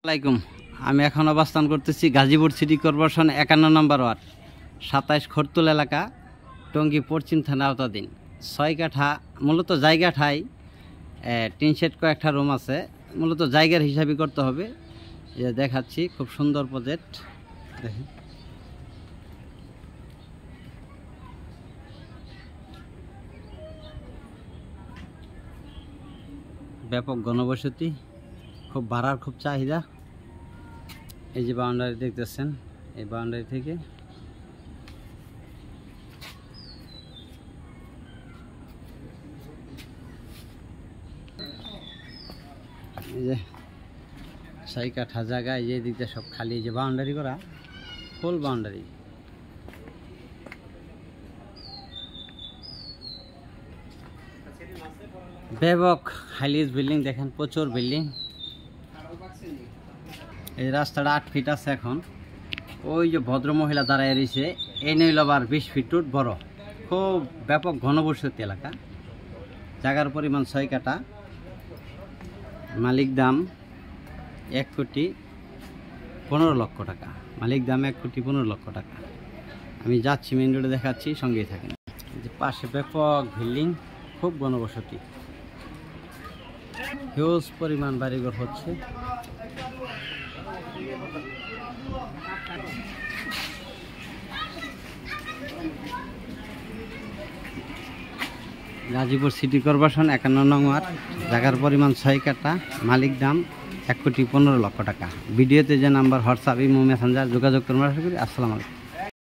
আসসালামাইকুম। আমি এখন অবস্থান করতেছি গাজীপুর সিটি কর্পোরেশন 51 নম্বর ওয়ার্ড 27 খরতুল এলাকা, টঙ্গী পশ্চিম থানা আওতাধীন। 6 কাঠা মূলত জায়গা ঠাই, টিন শেড কয়েকটা রুম আছে, মূলত জায়গার হিসাবে করতে হবে। যে দেখাচ্ছি, খুব সুন্দর প্রজেক্ট। দেখেন, ব্যাপক ঘনবসতি, খুব ভাড়ার খুব চাহিদা। এই যে বাউন্ডারি দেখতেছেন, এই বাউন্ডারি থেকে এই যে 6 কাঠা জায়গা, এই যে দিকটা সব খালি, এই যে বাউন্ডারি করা, ফুল বাউন্ডারি। ব্যাপক হাইলিজ বিল্ডিং, দেখেন প্রচুর বিল্ডিং। এই রাস্তাটা 8 ফিট আছে এখন। ওই যে ভদ্র মহিলা দাঁড়ায় রয়েছে, এই নইল আবার 20 ফিট বড়। খুব ব্যাপক ঘনবসতি এলাকা। জায়গার পরিমাণ 6 কাঠা, মালিক দাম 1,15,00,000 টাকা। মালিক দাম 1,15,00,000 টাকা। আমি যাচ্ছি, মেইন রোডে দেখাচ্ছি, সঙ্গেই থাকেন। যে পাশে ব্যাপক বিল্ডিং, খুব ঘনবসতি, হিউজ পরিমাণ বাড়িঘর হচ্ছে। গাজীপুর সিটি কর্পোরেশন 51 নং ওয়ার্ড, জায়গার পরিমাণ 6 কাঠা, মালিক দাম 1,15,00,000 টাকা। ভিডিওতে যে নাম্বার হোয়াটসঅ্যাপ, ইমো, মেসেঞ্জার যোগাযোগ করবেন। আসসালামু আলাইকুম।